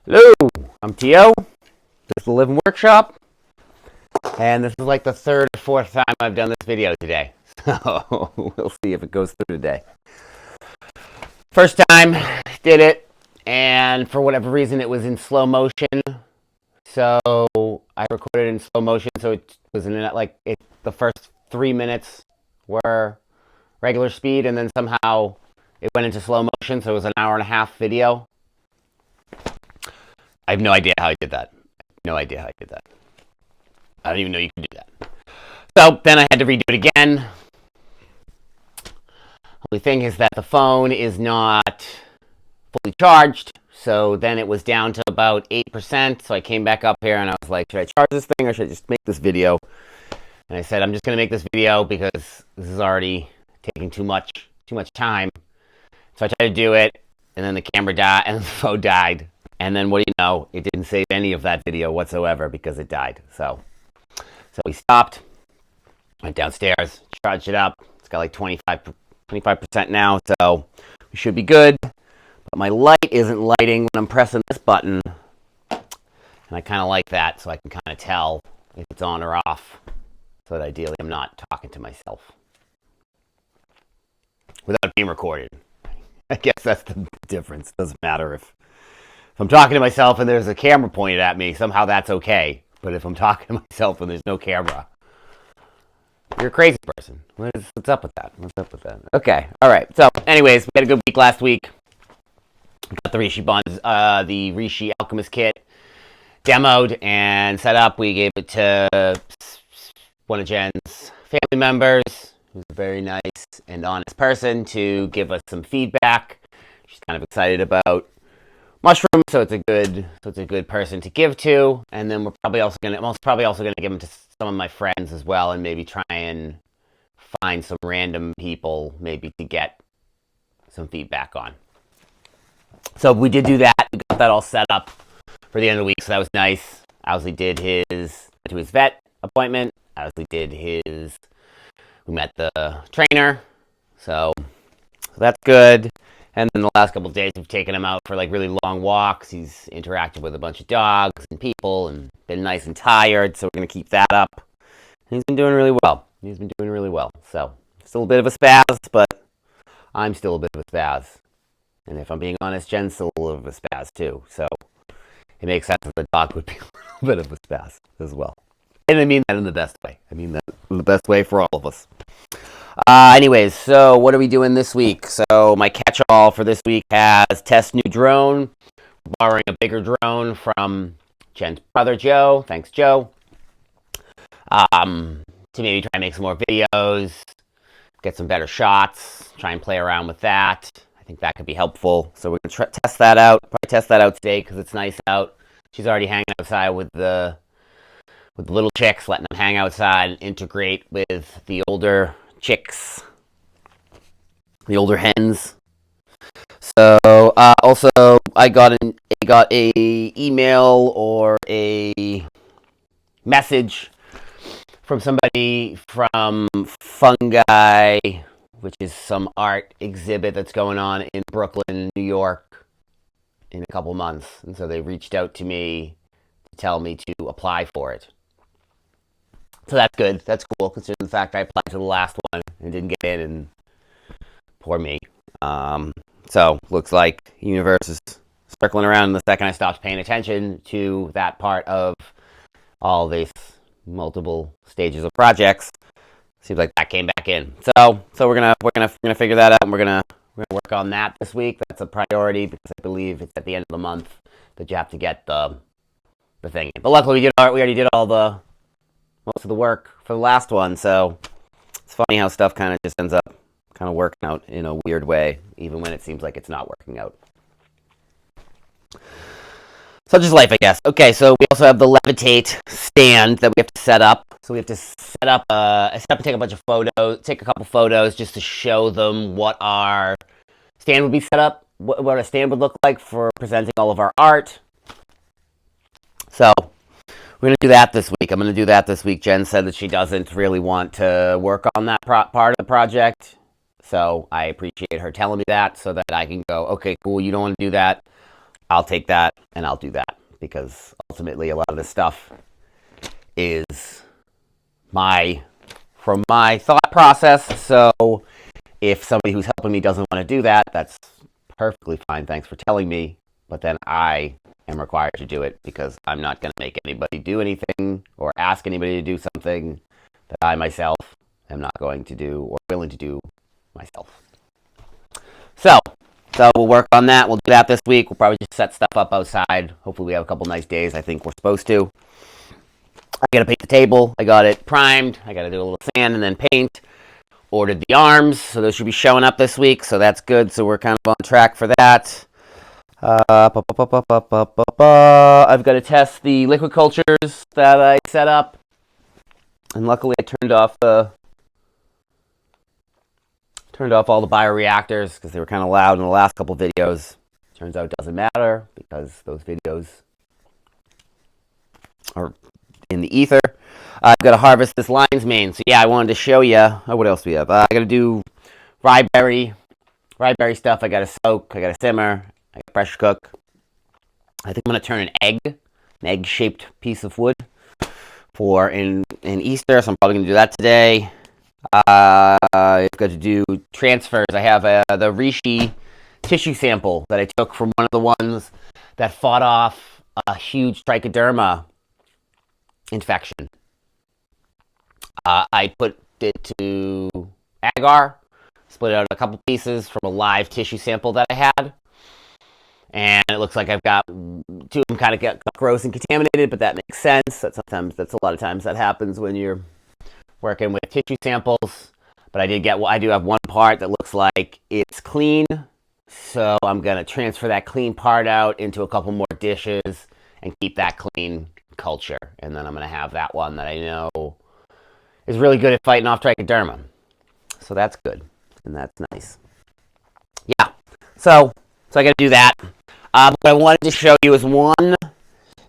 Hello, I'm Tio. This is the Living Workshop, and this is like the third or fourth time I've done this video today. So we'll see if it goes through today. First time, did it, and for whatever reason it was in slow motion. So I recorded in slow motion, so it was in the first 3 minutes were regular speed, and then somehow it went into slow motion, so it was an hour and a half video. I have no idea how I did that. No idea how I did that. I don't even know you can do that. So then I had to redo it again. Only thing is that the phone is not fully charged. So then it was down to about 8%. So I came back up here and I was like, should I charge this thing or should I just make this video? And I said, I'm just going to make this video because this is already taking too much time. So I tried to do it, and then the camera died, and the phone died. And then what do you know? It didn't save any of that video whatsoever because it died. So we stopped, went downstairs, charged it up. It's got like 25% now, so we should be good. But my light isn't lighting when I'm pressing this button. And I kind of like that, so I can kind of tell if it's on or off. So that ideally I'm not talking to myself without being recorded. I guess that's the difference. It doesn't matter if I'm talking to myself and there's a camera pointed at me, somehow that's okay. But if I'm talking to myself and there's no camera, you're a crazy person. What's up with that? What's up with that? Okay, all right. So, anyways, we had a good week last week. We got the the Rishi Alchemist kit demoed and set up. We gave it to one of Jen's family members, who's a very nice and honest person, to give us some feedback. She's kind of excited about mushrooms, so it's a good person to give to. And then we're probably also gonna give them to some of my friends as well, and maybe try and find some random people maybe to get some feedback on. So we did do that. We got that all set up for the end of the week, so that was nice. Owsley did his vet appointment. Owsley did we met the trainer, so that's good. And then the last couple of days, we've taken him out for like really long walks. He's interacted with a bunch of dogs and people and been nice and tired. So we're going to keep that up. And he's been doing really well. So still a bit of a spaz, but I'm still a bit of a spaz. And if I'm being honest, Jen's still a little bit of a spaz too. So it makes sense that the dog would be a little bit of a spaz as well. And I mean that in the best way. I mean that in the best way for all of us. Anyways, so what are we doing this week? So my catch-all for this week has test new drone, borrowing a bigger drone from Jen's brother, Joe. Thanks, Joe. To maybe try and make some more videos, get some better shots, try and play around with that. I think that could be helpful. So we're going to test that out. Probably test that out today because it's nice out. She's already hanging outside with the little chicks, letting them hang outside and integrate with the older chicks, the older hens. So also I got a email or a message from somebody from Fungi, which is some art exhibit that's going on in Brooklyn, New York in a couple months. And so they reached out to me to tell me to apply for it. So that's good. That's cool, considering the fact I applied to the last one and didn't get in, and poor me. So looks like the universe is circling around. The second I stopped paying attention to that part of all these multiple stages of projects, seems like that came back in. So we're gonna figure that out, and we're gonna work on that this week. That's a priority because I believe it's at the end of the month that you have to get the thing. But luckily we already did all the most of the work for the last one, so it's funny how stuff kind of just ends up kind of working out in a weird way, even when it seems like it's not working out. Such is life, I guess. Okay, so we also have the Levitate stand that we have to set up. So we have to set up and take a bunch of photos, take a couple photos just to show them what our stand would be set up, what a stand would look like for presenting all of our art. So we're going to do that this week. I'm going to do that this week. Jen said that she doesn't really want to work on that part of the project. So I appreciate her telling me that so that I can go, okay, cool, you don't want to do that. I'll take that and I'll do that, because ultimately a lot of this stuff is from my thought process. So if somebody who's helping me doesn't want to do that, that's perfectly fine. Thanks for telling me. But then I am required to do it, because I'm not going to make anybody do anything or ask anybody to do something that I myself am not going to do or willing to do myself. So we'll work on that. We'll do that this week. We'll probably just set stuff up outside. Hopefully we have a couple nice days. I think we're supposed to. I got to paint the table. I got it primed. I got to do a little sand and then paint. Ordered the arms, so those should be showing up this week, so that's good. So we're kind of on track for that. I've got to test the liquid cultures that I set up, and luckily I turned off all the bioreactors because they were kind of loud in the last couple videos. Turns out it doesn't matter, because those videos are in the ether. I've got to harvest this lion's mane. So yeah, I wanted to show you. Oh, what else do we have? I got to do rye berry stuff. I got to soak. I got to simmer. I got to pressure cook. I think I'm going to turn an egg-shaped piece of wood for in Easter. So I'm probably going to do that today. I've got to do transfers. I have the reishi tissue sample that I took from one of the ones that fought off a huge trichoderma infection. I put it to agar, split it out in a couple pieces from a live tissue sample that I had. And it looks like I've got two of them kind of get gross and contaminated, but that makes sense. That's a lot of times that happens when you're working with tissue samples. But I do have one part that looks like it's clean. So I'm going to transfer that clean part out into a couple more dishes and keep that clean culture. And then I'm going to have that one that I know is really good at fighting off trichoderma. So that's good. And that's nice. Yeah. So I got to do that. What I wanted to show you is one.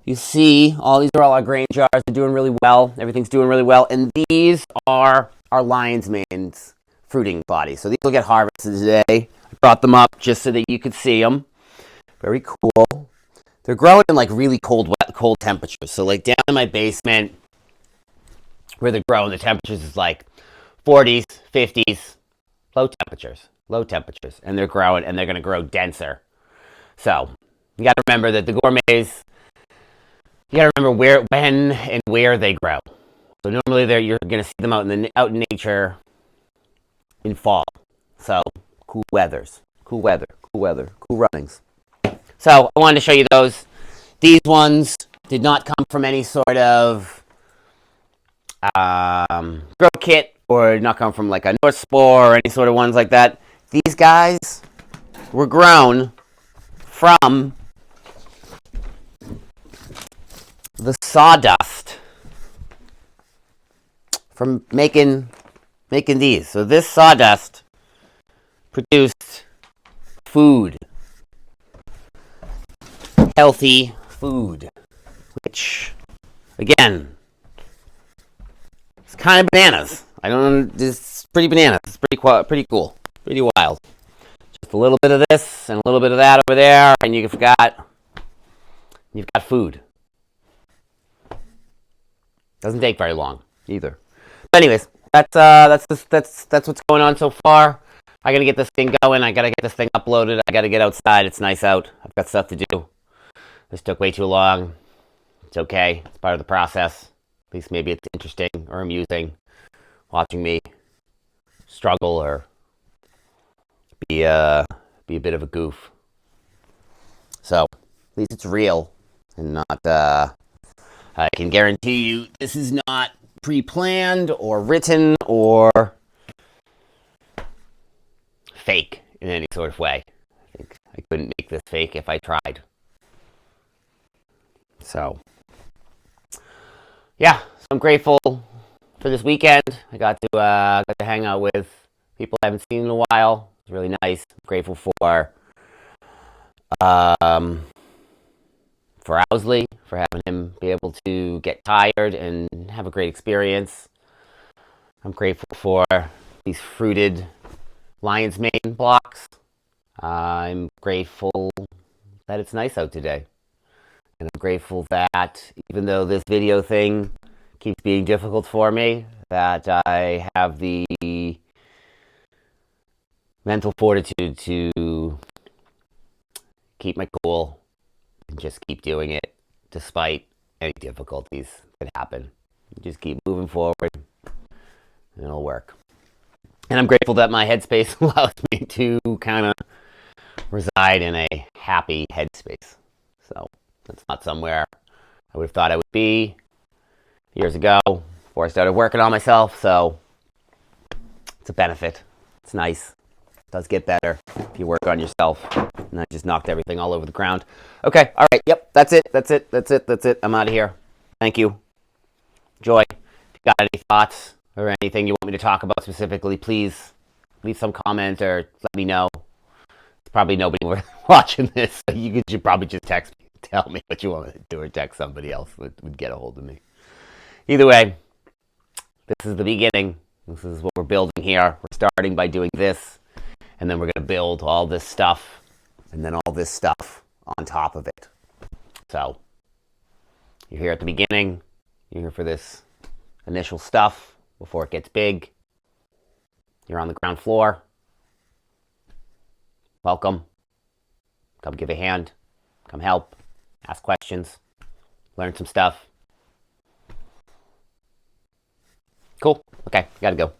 You see, these are all our grain jars. They're doing really well. Everything's doing really well. And these are our lion's mane's fruiting bodies. So these will get harvested today. I brought them up just so that you could see them. Very cool. They're growing in like really cold temperatures. So like down in my basement, where they're growing, the temperatures is like 40s, 50s, low temperatures, and they're growing, and they're going to grow denser. So you got to remember that the gourmets, you got to remember when and where they grow. So normally you're going to see them out in nature in fall. So cool weather, cool runnings. So I wanted to show you those. These ones did not come from any sort of grow kit, or not come from like a North Spore or any sort of ones like that. These guys were grown from the sawdust from making these. So this sawdust produced food, healthy food, which again, it's kind of bananas. It's pretty bananas. It's pretty cool, pretty wild. Just a little bit of this and a little bit of that over there, and you've got food. Doesn't take very long either. But anyways, that's what's going on so far. I gotta get this thing going. I gotta get this thing uploaded. I gotta get outside. It's nice out. I've got stuff to do. This took way too long. It's okay. It's part of the process. At least maybe it's interesting or amusing watching me struggle or be a bit of a goof. So at least it's real and not. I can guarantee you this is not pre-planned or written or fake in any sort of way. I think I couldn't make this fake if I tried. So, yeah, so I'm grateful for this weekend. I got to hang out with people I haven't seen in a while. It was really nice. I'm grateful for Owsley, for having him be able to get tired and have a great experience. I'm grateful for these fruited lion's mane blocks. I'm grateful that it's nice out today. And I'm grateful that even though this video thing keeps being difficult for me, that I have the mental fortitude to keep my cool and just keep doing it despite any difficulties that happen. Just keep moving forward and it'll work. And I'm grateful that my headspace allows me to kind of reside in a happy headspace. So that's not somewhere I would have thought I would be years ago before I started working on myself. So it's a benefit. It's nice. It does get better if you work on yourself. And I just knocked everything all over the ground. Okay. All right. Yep. That's it. I'm out of here. Thank you. Joy. If you got any thoughts or anything you want me to talk about specifically, please leave some comment or let me know. There's probably nobody watching this, so you should probably just text me. Tell me what you want me to do, or text somebody else that would get a hold of me. Either way, this is the beginning. This is what we're building here. We're starting by doing this, and then we're going to build all this stuff, and then all this stuff on top of it. So, you're here at the beginning. You're here for this initial stuff before it gets big. You're on the ground floor. Welcome. Come give a hand. Come help. Ask questions. Learn some stuff. Cool. Okay, gotta go.